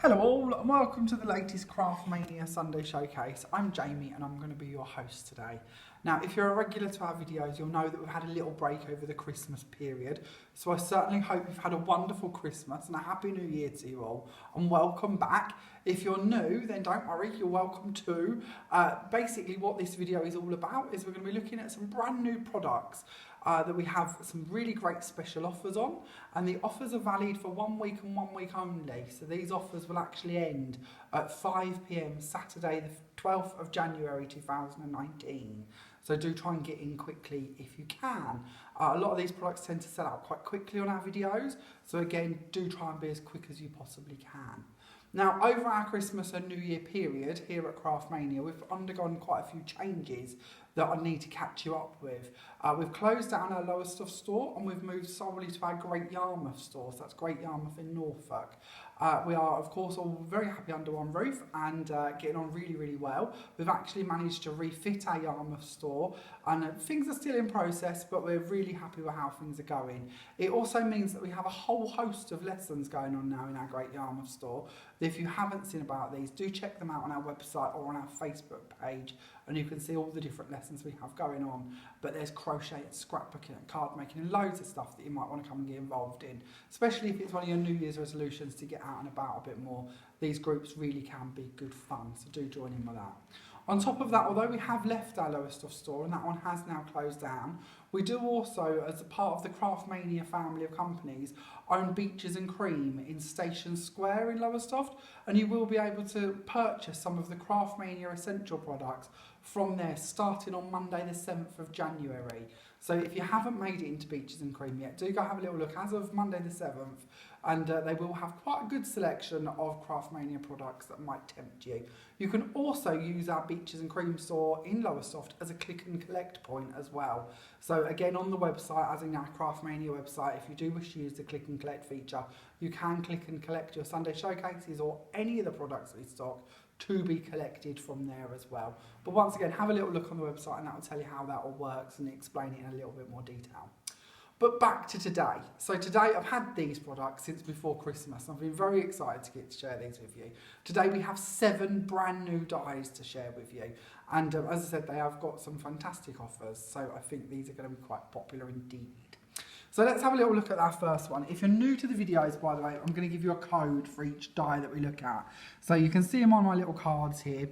Hello all and welcome to the latest Craftmania Sunday Showcase. I'm Jamie and I'm going to be your host today. Now if you're a regular to our videos you'll know that we've had a little break over the Christmas period, so I certainly hope you've had a wonderful Christmas and a happy new year to you all and welcome back. If you're new then don't worry, you're welcome too. Basically what this video is all about is we're going to be looking at some brand new products that we have some really great special offers on, and the offers are valid for 1 week and 1 week only. So these offers will actually end at 5 p.m. Saturday the 12th of January 2019. So do try and get in quickly if you can. A lot of these products tend to sell out quite quickly on our videos, so again do try and be as quick as you possibly can. Now, over our Christmas and New Year period here at Craftmania, we've undergone quite a few changes that I need to catch you up with. We've closed down our Lowestoft store and we've moved solely to our Great Yarmouth store, so that's Great Yarmouth in Norfolk. We are, of course, all very happy under one roof and getting on really, really well. We've actually managed to refit our Yarmouth store and things are still in process, but we're really happy with how things are going. It also means that we have a whole host of lessons going on now in our Great Yarmouth store. If you haven't seen about these, do check them out on our website or on our Facebook page and you can see all the different lessons we have going on. But there's crochet and scrapbooking and card making and loads of stuff that you might want to come and get involved in, especially if it's one of your New Year's resolutions to get out and about a bit more. These groups really can be good fun, so do join in with that. On top of that, although we have left our Lowestoft store and that one has now closed down, we do also, as a part of the Craftmania family of companies, own Beaches and Cream in Station Square in Lowestoft, and you will be able to purchase some of the Craftmania essential products from there starting on Monday the 7th of January. So if you haven't made it into Beaches and Cream yet, do go have a little look as of Monday the 7th, and they will have quite a good selection of Craftmania products that might tempt you. You can also use our Beaches and Cream store in Lowestoft as a click and collect point as well. So again, on the website, as in our Craftmania website, if you do wish to use the click and collect feature, you can click and collect your Sunday showcases or any of the products we stock to be collected from there as well. But once again, have a little look on the website and that will tell you how that all works and explain it in a little bit more detail. But back to today. So today I've had these products since before Christmas. I've been very excited to get to share these with you. Today we have 7 brand new dies to share with you. And as I said, they have got some fantastic offers. So I think these are going to be quite popular indeed. So let's have a little look at our first one. If you're new to the videos, by the way, I'm going to give you a code for each die that we look at. So you can see them on my little cards here.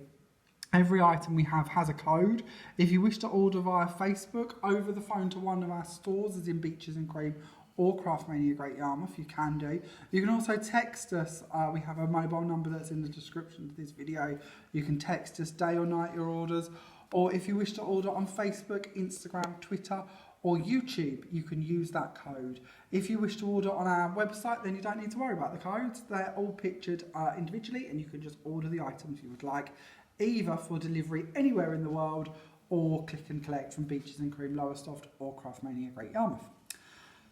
Every item we have has a code. If you wish to order via Facebook, over the phone to one of our stores, as in Beaches and Cream or Craftmania Great Yarmouth, you can do. You can also text us. We have a mobile number that's in the description of this video. You can text us day or night your orders. Or if you wish to order on Facebook, Instagram, Twitter, or YouTube, you can use that code. If you wish to order on our website, then you don't need to worry about the codes. They're all pictured individually and you can just order the items you would like, either for delivery anywhere in the world or click and collect from Beaches and Cream Lowestoft or Craftmania Great Yarmouth.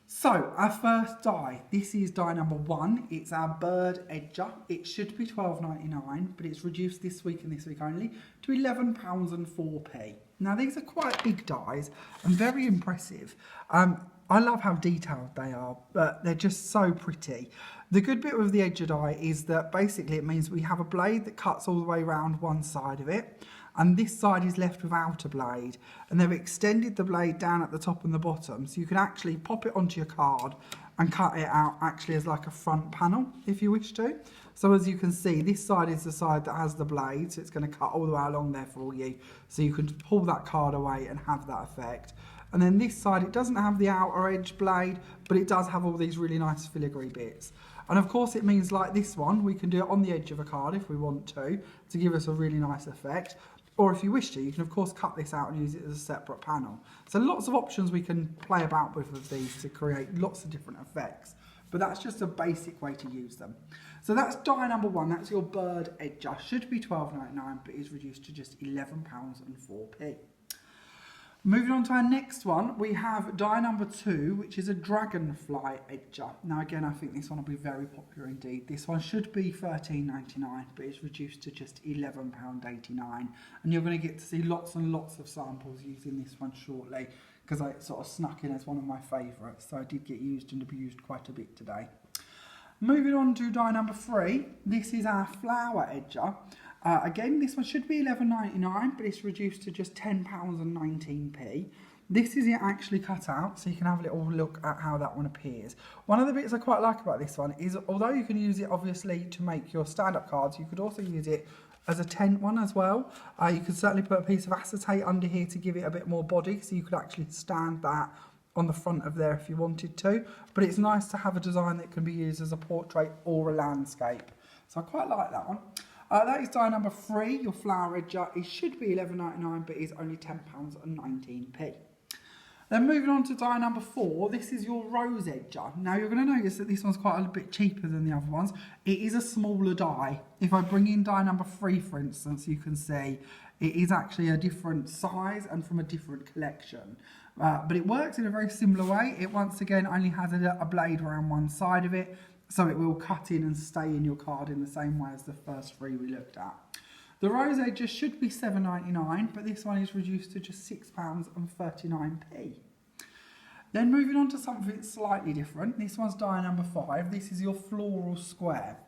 So our first die, this is die number 1. It's our bird edger. It should be £12.99, but it's reduced this week and this week only to £11.04. Now these are quite big dies and very impressive. I love how detailed they are, but they're just so pretty. The good bit with the edger die is that basically it means we have a blade that cuts all the way around one side of it, and this side is left without a blade, and they've extended the blade down at the top and the bottom, so you can actually pop it onto your card and cut it out actually as like a front panel if you wish to. So as you can see, this side is the side that has the blade, so it's going to cut all the way along there for you, so you can pull that card away and have that effect. And then this side, it doesn't have the outer edge blade, but it does have all these really nice filigree bits. And of course it means like this one, we can do it on the edge of a card if we want to give us a really nice effect. Or if you wish to, you can of course cut this out and use it as a separate panel. So lots of options we can play about with these to create lots of different effects. But that's just a basic way to use them. So that's die number 1, that's your bird edger. Should be £12.99, but is reduced to just £11.04. Moving on to our next one, we have die number 2, which is a dragonfly edger. Now again, I think this one will be very popular indeed. This one should be £13.99, but it's reduced to just £11.89. And you're going to get to see lots and lots of samples using this one shortly, because I sort of snuck in as one of my favourites, so I did get used and abused quite a bit today. Moving on to die number 3, this is our flower edger. Again, this one should be £11.99, but it's reduced to just £10.19. This is it actually cut out, so you can have a little look at how that one appears. One of the bits I quite like about this one is, although you can use it obviously to make your stand-up cards, you could also use it as a tent one as well. You could certainly put a piece of acetate under here to give it a bit more body, so you could actually stand that on the front of there if you wanted to. But it's nice to have a design that can be used as a portrait or a landscape. So I quite like that one. That is die number 3, your flower edger. It should be £11.99, but it's only £10.19. Then moving on to die number 4, this is your rose edger. Now you're going to notice that this one's quite a bit cheaper than the other ones. It is a smaller die. If I bring in die number 3, for instance, you can see it is actually a different size and from a different collection. But it works in a very similar way. It once again only has a blade around one side of it, so it will cut in and stay in your card in the same way as the first 3 we looked at. The rose edger should be £7.99, but this one is reduced to just £6.39. Then moving on to something slightly different. This one's die number 5. This is your floral square.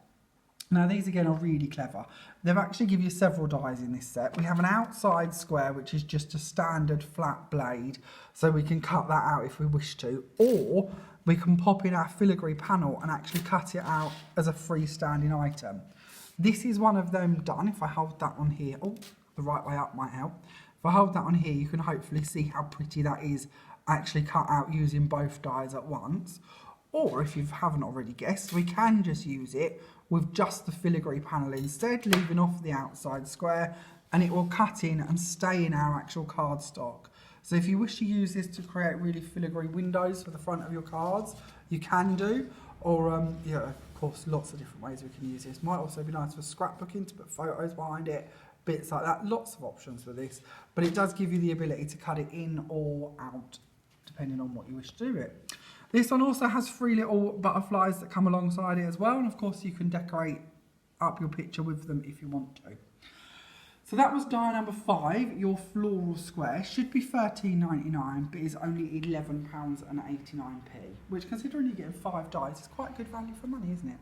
Now these again are really clever. They've actually given you several dies in this set. We have an outside square, which is just a standard flat blade, so we can cut that out if we wish to, or we can pop in our filigree panel and actually cut it out as a freestanding item. This is one of them done. If I hold that on here, oh, the right way up might help. If I hold that on here, you can hopefully see how pretty that is actually cut out using both dies at once. Or if you haven't already guessed, we can just use it with just the filigree panel instead, leaving off the outside square, and it will cut in and stay in our actual cardstock. So if you wish to use this to create really filigree windows for the front of your cards, you can do. Or, yeah, of course, lots of different ways we can use this. Might also be nice for scrapbooking, to put photos behind it, bits like that. Lots of options for this. But it does give you the ability to cut it in or out, depending on what you wish to do with it. This one also has 3 little butterflies that come alongside it as well. And, of course, you can decorate up your picture with them if you want to. So that was die number 5, your floral square. Should be £13.99, but is only £11.89, which, considering you're getting 5 dies, is quite good value for money, isn't it?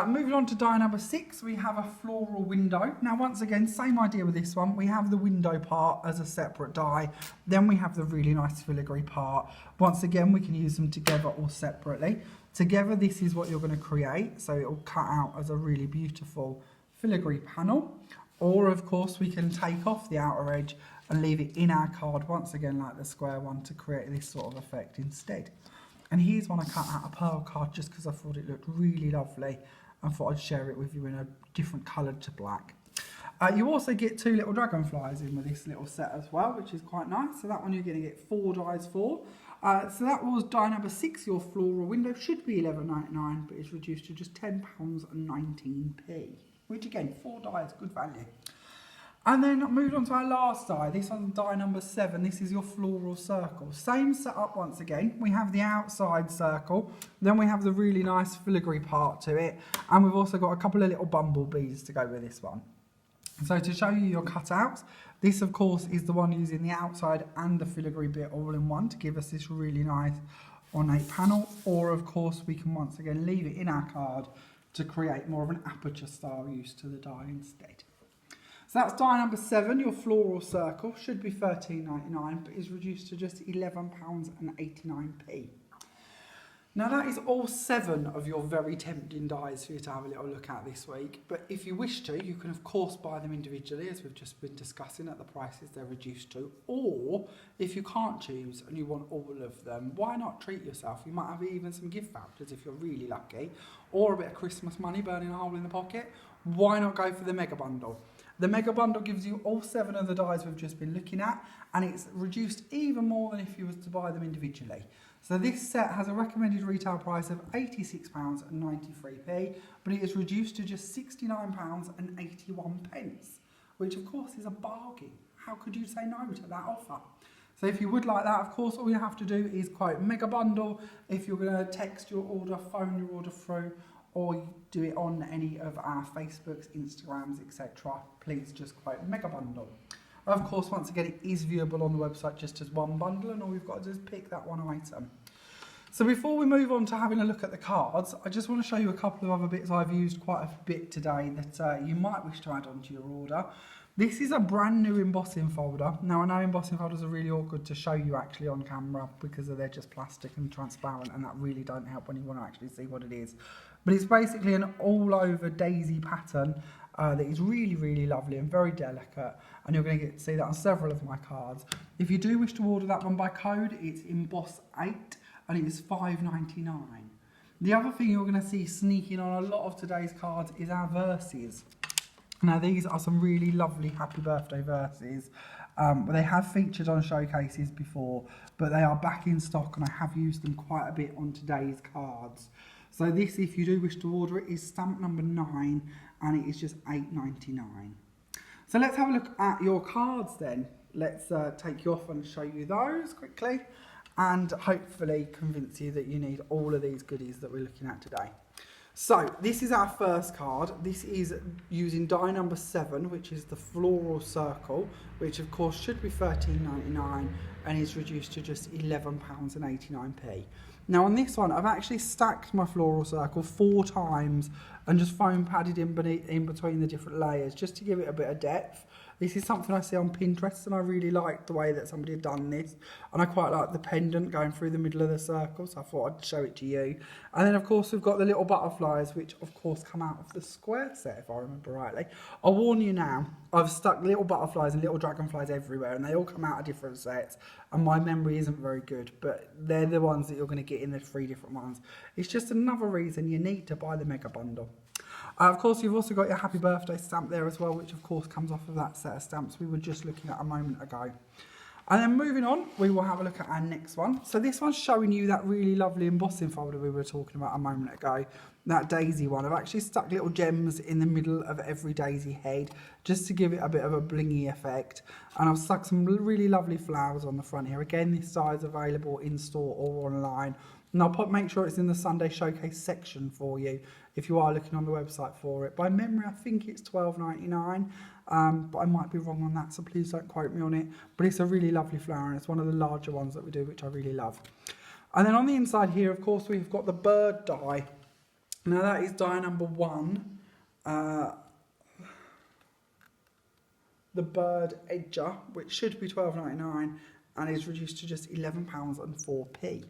Moving on to die number 6, we have a floral window. Now, once again, same idea with this one. We have the window part as a separate die. Then we have the really nice filigree part. Once again, we can use them together or separately. Together, this is what you're going to create. So it will cut out as a really beautiful filigree panel. Or, of course, we can take off the outer edge and leave it in our card, once again, like the square one, to create this sort of effect instead. And here's one I cut out a pearl card just because I thought it looked really lovely and thought I'd share it with you in a different colour to black. You also get 2 little dragonflies in with this little set as well, which is quite nice. So that one you're going to get 4 dies for. So that was die number 6, your floral window. Should be £11.99, but it's reduced to just £10.19. Which again, 4 dies, good value. And then moving on to our last die. This one's die number 7. This is your floral circle. Same setup once again. We have the outside circle. Then we have the really nice filigree part to it. And we've also got a couple of little bumblebees to go with this one. So to show you your cutouts, this of course is the one using the outside and the filigree bit all in one to give us this really nice ornate panel. Or of course we can once again leave it in our card to create more of an aperture style use to the die instead. So that's die number 7, your floral circle. Should be £13.99, but is reduced to just £11.89. Now that is all 7 of your very tempting dies for you to have a little look at this week. But if you wish to, you can of course buy them individually, as we've just been discussing, at the prices they're reduced to. Or if you can't choose and you want all of them, why not treat yourself? You might have even some gift vouchers if you're really lucky, or a bit of Christmas money burning a hole in the pocket. Why not go for the mega bundle? The mega bundle gives you all 7 of the dies we've just been looking at, and it's reduced even more than if you was to buy them individually. So this set has a recommended retail price of £86.93, but it is reduced to just £69.81, which of course is a bargain. How could you say no to that offer? So if you would like that, of course, all you have to do is quote mega bundle if you're going to text your order, phone your order through, or do it on any of our Facebooks, Instagrams, etc. Please just quote mega bundle. Of course, once again, it is viewable on the website just as one bundle, and all you've got to do is pick that one item. So before we move on to having a look at the cards, I just want to show you a couple of other bits I've used quite a bit today that you might wish to add onto your order. This is a brand new embossing folder. Now I know embossing folders are really awkward to show you actually on camera because they're just plastic and transparent, and that really don't help when you want to actually see what it is. But it's basically an all over daisy pattern that is really, really lovely and very delicate, and you're going to get to see that on several of my cards. If you do wish to order that one by code, it's emboss8 and it is $5.99. The other thing you're going to see sneaking on a lot of today's cards is our verses. Now these are some really lovely happy birthday verses. They have featured on showcases before, but they are back in stock and I have used them quite a bit on today's cards. So this, if you do wish to order it, is stamp number 9 and it is just $8.99. So let's have a look at your cards then. Let's take you off and show you those quickly and hopefully convince you that you need all of these goodies that we're looking at today. So this is our first card. This is using die number 7, which is the floral circle, which of course should be $13.99 and is reduced to just £11.89. Now on this one, I've actually stacked my floral circle 4 times and just foam padded in between the different layers just to give it a bit of depth. This is something I see on Pinterest and I really like the way that somebody had done this, and I quite like the pendant going through the middle of the circle, so I thought I'd show it to you. And then of course we've got the little butterflies, which of course come out of the square set if I remember rightly. I'll warn you now, I've stuck little butterflies and little dragonflies everywhere and they all come out of different sets, and my memory isn't very good, but they're the ones that you're going to get in the 3 different ones. It's just another reason you need to buy the mega bundle. Of course, you've also got your happy birthday stamp there as well, which of course comes off of that set of stamps we were just looking at a moment ago. And then moving on, we will have a look at our next one. So this one's showing you that really lovely embossing folder we were talking about a moment ago, that daisy one. I've actually stuck little gems in the middle of every daisy head just to give it a bit of a blingy effect. And I've stuck some really lovely flowers on the front here. Again, this size available in store or online. And I'll make sure it's in the Sunday Showcase section for you if you are looking on the website for it. By memory, I think it's $12.99, but I might be wrong on that, so please don't quote me on it. But it's a really lovely flower, and it's one of the larger ones that we do, which I really love. And then on the inside here, of course, we've got the bird die. Now that is die number 1. The bird edger, which should be $12.99 and is reduced to just £11.04.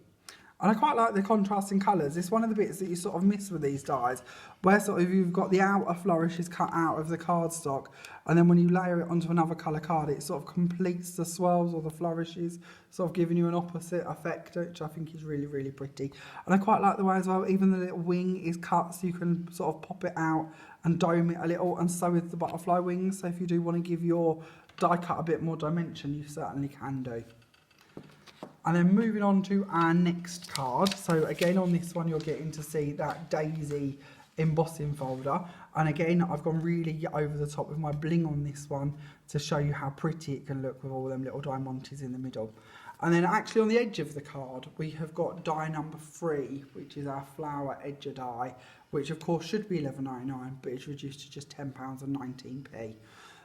And I quite like the contrasting colours. It's one of the bits that you sort of miss with these dies, where sort of you've got the outer flourishes cut out of the cardstock, and then when you layer it onto another colour card, it sort of completes the swirls or the flourishes, sort of giving you an opposite effect, which I think is really, really pretty. And I quite like the way as well, even the little wing is cut so you can sort of pop it out and dome it a little, and so is the butterfly wings. So if you do want to give your die cut a bit more dimension, you certainly can do. And then moving on to our next card. So again, on this one, you're getting to see that daisy embossing folder. And again, I've gone really over the top with my bling on this one to show you how pretty it can look with all them little diamantes in the middle. And then actually on the edge of the card, we have got die number 3, which is our flower edger die, which of course should be $11.99, but it's reduced to just £10.19.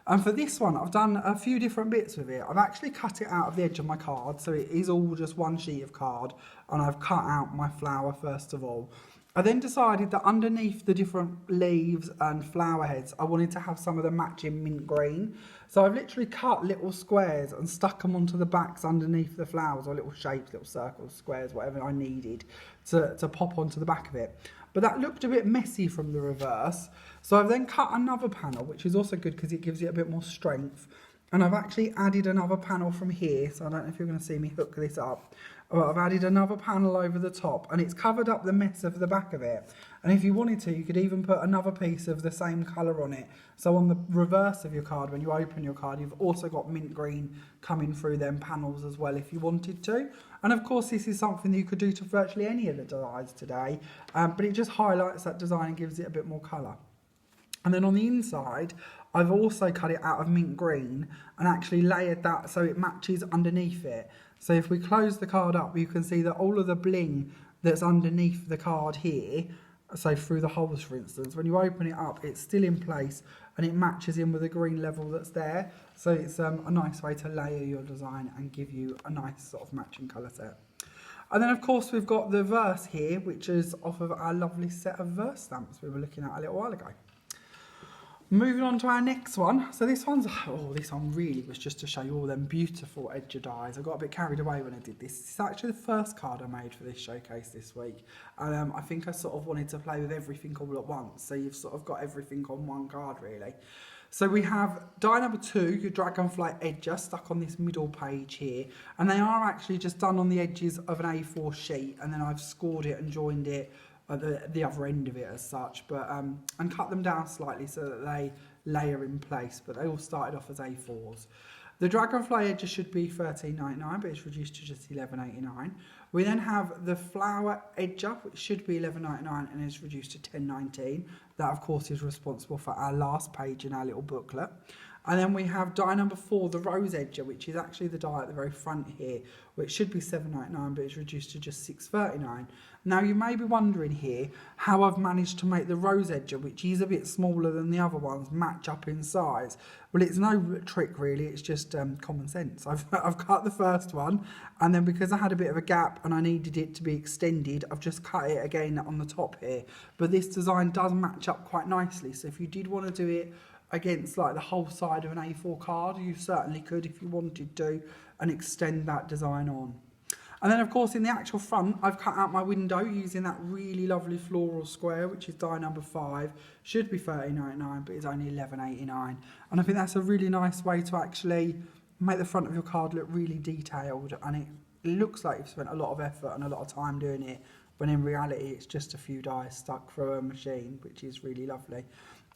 And for this one, I've done a few different bits with it. I've actually cut it out of the edge of my card, so it is all just one sheet of card, and I've cut out my flower first of all. I then decided that underneath the different leaves and flower heads, I wanted to have some of the matching mint green. So I've literally cut little squares and stuck them onto the backs underneath the flowers, or little shapes, little circles, squares, whatever I needed to pop onto the back of it. But that looked a bit messy from the reverse. So I've then cut another panel, which is also good because it gives it a bit more strength. And I've actually added another panel from here. So I don't know if you're going to see me hook this up. But I've added another panel over the top, and it's covered up the mess of the back of it. And if you wanted to, you could even put another piece of the same colour on it. So on the reverse of your card, when you open your card, you've also got mint green coming through them panels as well if you wanted to. And of course, this is something that you could do to virtually any of the designs today, but it just highlights that design and gives it a bit more colour. And then on the inside, I've also cut it out of mint green and actually layered that so it matches underneath it. So if we close the card up, you can see that all of the bling that's underneath the card here, so through the holes for instance, when you open it up, it's still in place and it matches in with the green level that's there. So it's a nice way to layer your design and give you a nice sort of matching colour set. And then of course we've got the verse here, which is off of our lovely set of verse stamps we were looking at a little while ago. Moving on to our next one. So this one really was just to show you all them beautiful edger dies. I got a bit carried away when I did this. It's actually the first card I made for this showcase this week. And I think I sort of wanted to play with everything all at once. So you've sort of got everything on one card really. So we have die number 2, your Dragonfly Edger, stuck on this middle page here. And they are actually just done on the edges of an A4 sheet. And then I've scored it and joined it at the other end of it as such. But and cut them down slightly so that they layer in place. But they all started off as A4s. The Dragonfly Edger should be $13.99, but it's reduced to just $11.89. We then have the Flower Edger, which should be $11.99 and is reduced to $10.19. That, of course, is responsible for our last page in our little booklet. And then we have die number 4, the Rose Edger, which is actually the die at the very front here, which should be $7.99, but it's reduced to just $6.39. Now, you may be wondering here how I've managed to make the Rose Edger, which is a bit smaller than the other ones, match up in size. Well, it's no trick, really. It's just common sense. I've cut the first one, and then because I had a bit of a gap and I needed it to be extended, I've just cut it again on the top here. But this design does match up quite nicely, so if you did want to do it against like the whole side of an A4 card, you certainly could if you wanted to, and extend that design on. And then of course in the actual front, I've cut out my window using that really lovely floral square, which is die number 5. Should be $13.99, but it's only $11.89. And I think that's a really nice way to actually make the front of your card look really detailed, and it looks like you've spent a lot of effort and a lot of time doing it, when in reality it's just a few dies stuck through a machine, which is really lovely.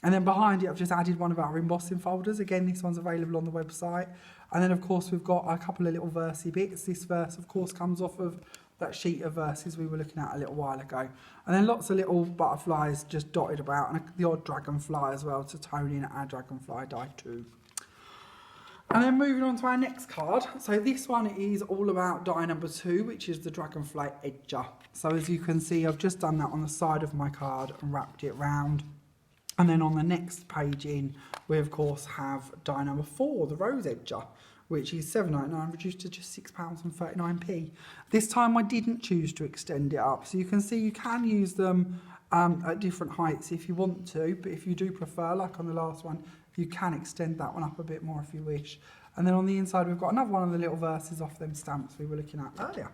And then behind it, I've just added one of our embossing folders. Again, this one's available on the website. And then, of course, we've got a couple of little versey bits. This verse, of course, comes off of that sheet of verses we were looking at a little while ago. And then lots of little butterflies just dotted about, and the odd dragonfly as well to tone in our dragonfly die too. And then moving on to our next card. So this one is all about die number 2, which is the Dragonfly Edger. So as you can see, I've just done that on the side of my card and wrapped it round. And then on the next page in, we of course have die number 4, the Rose Edger, which is $7.99, reduced to just £6.39p. This time I didn't choose to extend it up, so you can see you can use them at different heights if you want to, but if you do prefer, like on the last one, you can extend that one up a bit more if you wish. And then on the inside, we've got another one of the little verses off them stamps we were looking at earlier.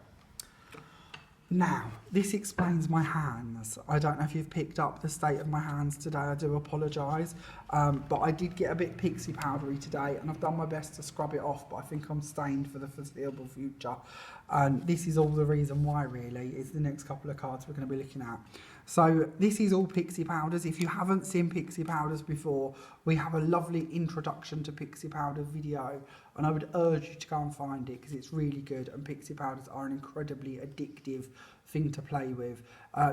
Now, this explains my hands. I don't know if you've picked up the state of my hands today. I do apologise. But I did get a bit pixie powdery today, and I've done my best to scrub it off, but I think I'm stained for the foreseeable future. And this is all the reason why, really, is the next couple of cards we're going to be looking at. So this is all pixie powders. If you haven't seen pixie powders before, we have a lovely introduction to pixie powder video, and I would urge you to go and find it because it's really good, and pixie powders are an incredibly addictive thing to play with.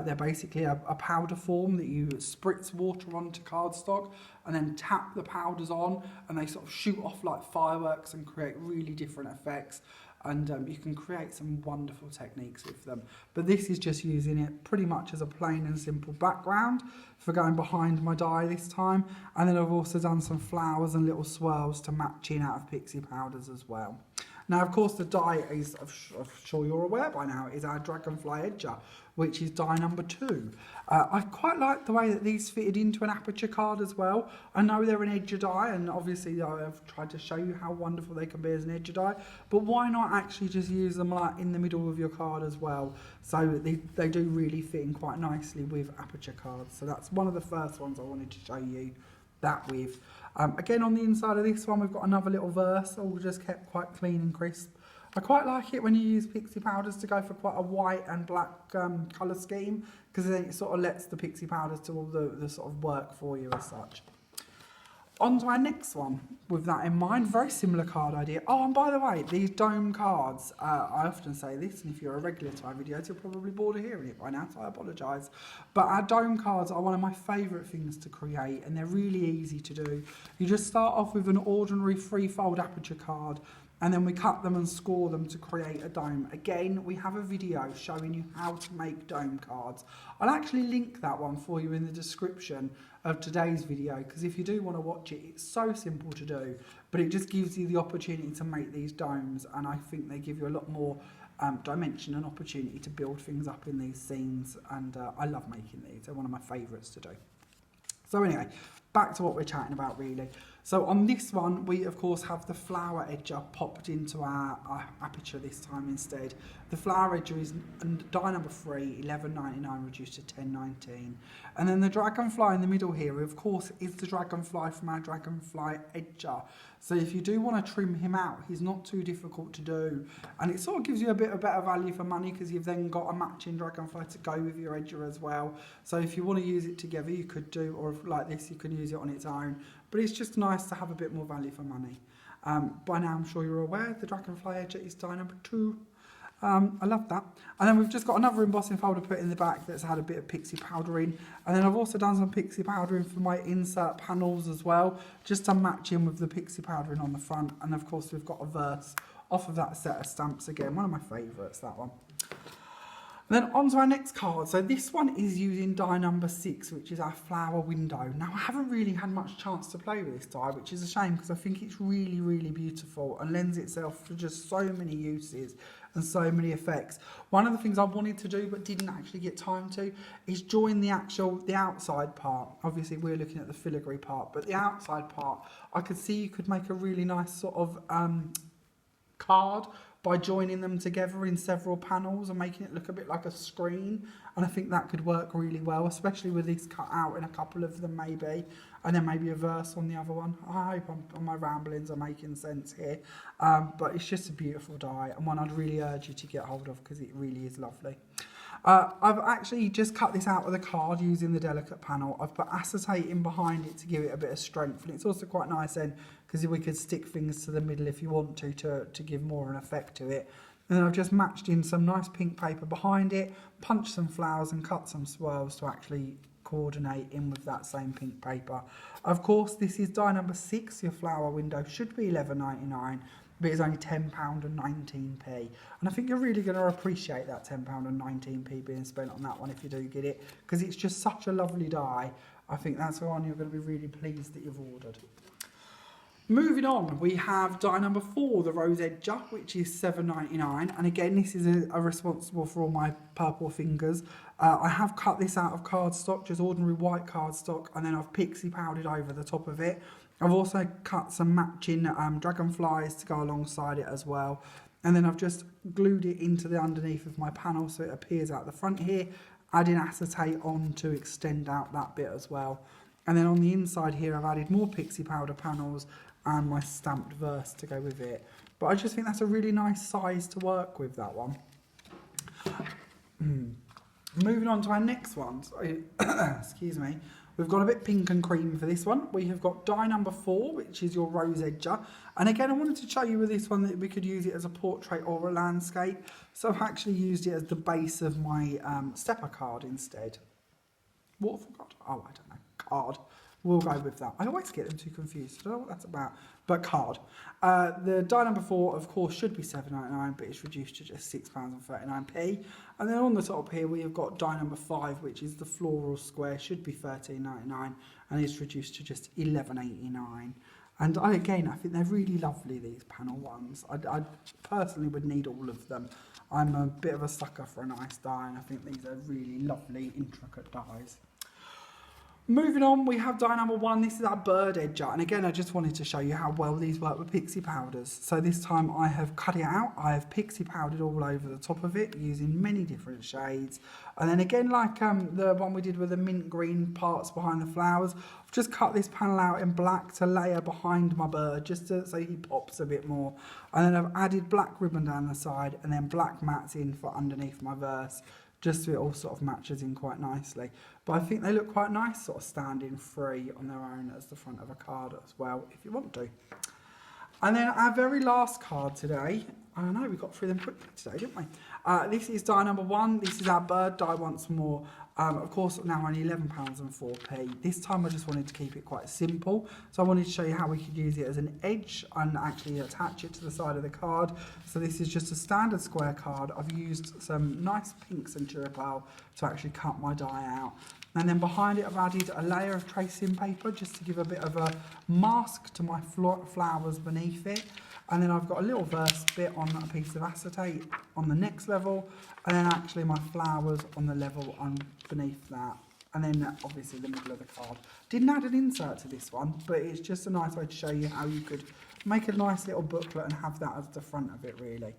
They're basically a powder form that you spritz water onto cardstock and then tap the powders on, and they sort of shoot off like fireworks and create really different effects. And you can create some wonderful techniques with them. But this is just using it pretty much as a plain and simple background for going behind my die this time. And then I've also done some flowers and little swirls to match in out of pixie powders as well. Now, of course, the die is, I'm sure you're aware by now, is our Dragonfly Edger, which is die number 2. I quite like the way that these fitted into an aperture card as well. I know they're an edger die, and obviously I've tried to show you how wonderful they can be as an edger die, but why not actually just use them like in the middle of your card as well? So they do really fit in quite nicely with aperture cards. So that's one of the first ones I wanted to show you that with. Again, on the inside of this one, we've got another little verse, all just kept quite clean and crisp. I quite like it when you use pixie powders to go for quite a white and black colour scheme, because then it sort of lets the pixie powders do all the sort of work for you as such. On to our next one, with that in mind, very similar card idea. Oh, and by the way, these dome cards, I often say this, and if you're a regular to our videos, you're probably bored of hearing it by now, so I apologise. But our dome cards are one of my favourite things to create, and they're really easy to do. You just start off with an ordinary free-fold aperture card, and then we cut them and score them to create a dome. Again, we have a video showing you how to make dome cards. I'll actually link that one for you in the description of today's video, because if you do want to watch it, it's so simple to do, but it just gives you the opportunity to make these domes, and I think they give you a lot more dimension and opportunity to build things up in these scenes, and I love making these. They're one of my favourites to do. So anyway, back to what we're chatting about really. So on this one, we of course have the flower edger popped into our aperture this time instead. The flower edger is die number 3, $11.99 reduced to $10.19. And then the dragonfly in the middle here, of course, is the dragonfly from our dragonfly edger. So if you do want to trim him out, he's not too difficult to do. And it sort of gives you a bit of better value for money because you've then got a matching dragonfly to go with your edger as well. So if you want to use it together, you could do, or if, like this, you can use it on its own. But it's just nice to have a bit more value for money. By now, I'm sure you're aware, the dragonfly edger is die number 2. I love that. And then we've just got another embossing folder put in the back that's had a bit of pixie powder in. And then I've also done some pixie powdering for my insert panels as well, just to match in with the pixie powdering on the front. And of course, we've got a verse off of that set of stamps again, one of my favourites, that one. And then on to our next card. So this one is using die number 6, which is our flower window. Now, I haven't really had much chance to play with this die, which is a shame because I think it's really, really beautiful and lends itself to just so many uses and so many effects. One of the things I wanted to do but didn't actually get time to is join the outside part. Obviously, we're looking at the filigree part, but the outside part, I could see you could make a really nice sort of card by joining them together in several panels and making it look a bit like a screen. And I think that could work really well, especially with these cut out in a couple of them maybe, and then maybe a verse on the other one. I hope my ramblings are making sense here. But it's just a beautiful die and one I'd really urge you to get hold of because it really is lovely. I've actually just cut this out of the card using the delicate panel. I've put acetate in behind it to give it a bit of strength, and it's also quite nice then because we could stick things to the middle if you want to give more an effect to it. And then I've just matched in some nice pink paper behind it, punched some flowers and cut some swirls to actually coordinate in with that same pink paper. Of course, this is die number 6. Your flower window should be $11.99. But it's only £10.19. And I think you're really going to appreciate that £10.19 being spent on that one if you do get it, because it's just such a lovely die. I think that's the one you're going to be really pleased that you've ordered. Moving on, we have die number 4, the rose edger, which is $7.99. And again, this is a responsible for all my purple fingers. I have cut this out of cardstock, just ordinary white cardstock, and then I've pixie powdered over the top of it. I've also cut some matching dragonflies to go alongside it as well. And then I've just glued it into the underneath of my panel so it appears out the front here, adding acetate on to extend out that bit as well. And then on the inside here, I've added more pixie powder panels and my stamped verse to go with it. But I just think that's a really nice size to work with, that one. Moving on to our next one. Excuse me. We've got a bit pink and cream for this one. We have got die number 4, which is your rose edger. And again, I wanted to show you with this one that we could use it as a portrait or a landscape. So I've actually used it as the base of my stepper card instead. Waterfall card? Oh, I don't know. Card. We'll go with that. I always get them too confused. I don't know what that's about. But card. The die number 4, of course, should be $7.99, but it's reduced to just £6.39. And then on the top here, we have got die number 5, which is the floral square, should be $13.99, and it's reduced to just $11.89. And I think they're really lovely, these panel ones. I personally would need all of them. I'm a bit of a sucker for a nice die, and I think these are really lovely, intricate dies. Moving on, we have die number 1. This is our bird edger. And again, I just wanted to show you how well these work with pixie powders. So this time I have cut it out. I have pixie powdered all over the top of it using many different shades. And then again, like the one we did with the mint green parts behind the flowers, I've just cut this panel out in black to layer behind my bird, just so he pops a bit more. And then I've added black ribbon down the side and then black mats in for underneath my verse, just so it all sort of matches in quite nicely. But I think they look quite nice, sort of standing free on their own as the front of a card as well, if you want to. And then our very last card today, I know we got through them quickly today, didn't we? This is die number 1. This is our bird die once more. Of course, now only £11.04. This time I just wanted to keep it quite simple. So I wanted to show you how we could use it as an edge and actually attach it to the side of the card. So this is just a standard square card. I've used some nice pink Centura Pearl to actually cut my die out. And then behind it I've added a layer of tracing paper just to give a bit of a mask to my flowers beneath it. And then I've got a little verse bit on a piece of acetate on the next level, and then actually my flowers on the level beneath that. And then obviously the middle of the card. Didn't add an insert to this one, but it's just a nice way to show you how you could make a nice little booklet and have that as the front of it really.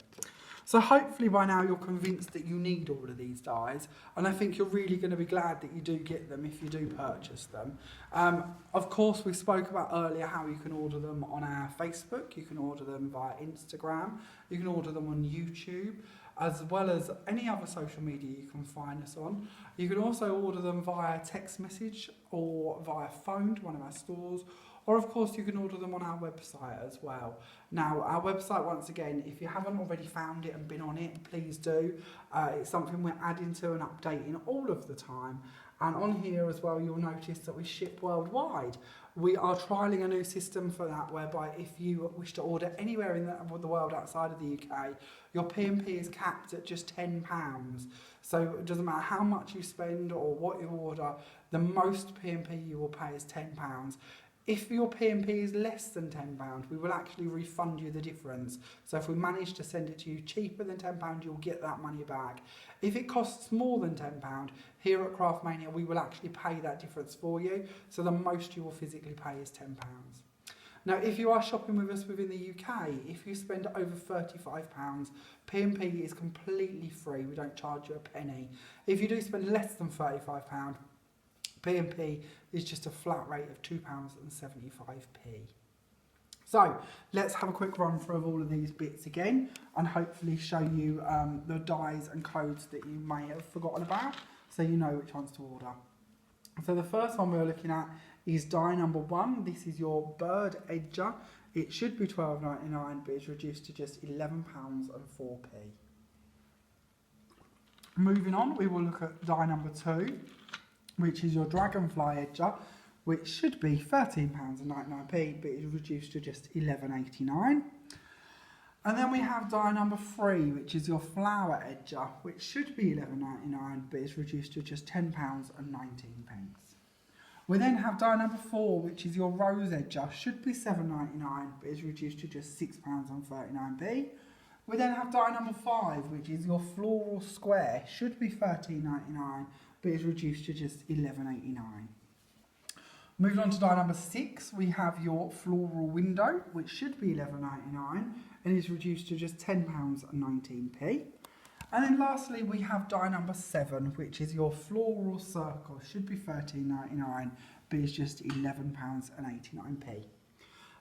So hopefully by now you're convinced that you need all of these dies, and I think you're really going to be glad that you do get them if you do purchase them. Of course, we spoke about earlier how you can order them on our Facebook, you can order them via Instagram, you can order them on YouTube, as well as any other social media you can find us on. You can also order them via text message or via phone to one of our stores, or of course you can order them on our website as well. Now our website, once again, if you haven't already found it and been on it, please do. It's something we're adding to and updating all of the time. And on here as well, you'll notice that we ship worldwide. We are trialling a new system for that, whereby if you wish to order anywhere in the world outside of the UK, your P&P is capped at just £10. So it doesn't matter how much you spend or what you order, the most P&P you will pay is £10. If your P&P is less than £10, we will actually refund you the difference. So if we manage to send it to you cheaper than £10, you'll get that money back. If it costs more than £10, here at Craftmania, we will actually pay that difference for you. So the most you will physically pay is £10. Now, if you are shopping with us within the UK, if you spend over £35, P&P is completely free. We don't charge you a penny. If you do spend less than £35, P&P is just a flat rate of £2.75p. So let's have a quick run through of all of these bits again and hopefully show you the dies and codes that you may have forgotten about, so you know which ones to order. So the first one we're looking at is die number 1. This is your bird edger. It should be £12.99, but it's reduced to just £11.04p. Moving on, we will look at die number 2, which is your dragonfly edger, which should be £13.99p, but is reduced to just £11.89. And then we have die number 3, which is your flower edger, which should be £11.99, but is reduced to just £10.19. We then have die number 4, which is your rose edger, should be £7.99, but is reduced to just £6.39p. We then have die number 5, which is your floral square, should be £13.99, but is reduced to just £11.89. Moving on to die number 6, we have your floral window, which should be £11.99 and is reduced to just £10.19p. And then lastly, we have die number 7, which is your floral circle, should be £13.99, but is just £11.89p.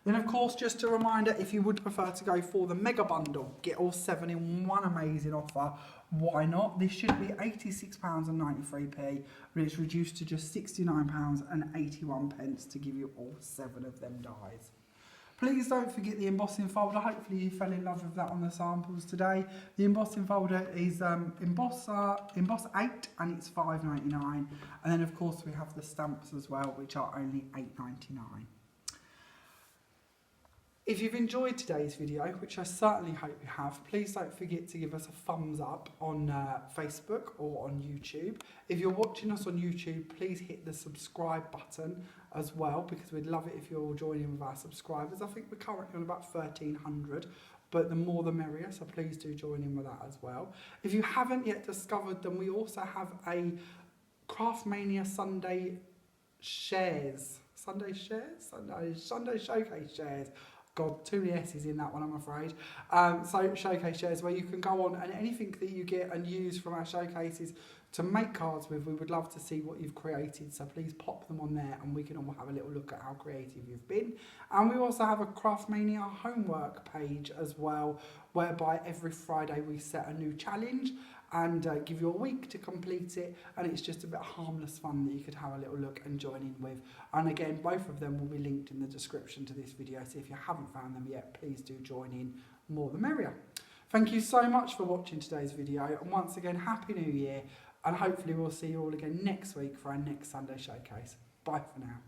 Then of course, just a reminder, if you would prefer to go for the mega bundle, get all 7 in one amazing offer, why not? This should be £86.93p, but it's reduced to just £69.81 to give you all 7 of them dies. Please don't forget the embossing folder. Hopefully you fell in love with that on the samples today. The embossing folder is Emboss 8 and it's £5.99. And then of course we have the stamps as well, which are only £8.99. If you've enjoyed today's video, which I certainly hope you have, please don't forget to give us a thumbs up on Facebook or on YouTube. If you're watching us on YouTube, please hit the subscribe button as well, because we'd love it if you're all joining with our subscribers. I think we're currently on about 1,300, but the more the merrier, so please do join in with that as well. If you haven't yet discovered them, we also have a Craftmania Sunday Showcase shares. God, too many S's in that one, I'm afraid. So showcase shares, where you can go on and anything that you get and use from our showcases to make cards with, we would love to see what you've created. So please pop them on there and we can all have a little look at how creative you've been. And we also have a Craftmania Homework page as well, whereby every Friday we set a new challenge and give you a week to complete it, and it's just a bit of harmless fun that you could have a little look and join in with. And again, both of them will be linked in the description to this video, so if you haven't found them yet, please do join in, more the merrier. Thank you so much for watching today's video, and once again, Happy New Year, and hopefully we'll see you all again next week for our next Sunday Showcase. Bye for now.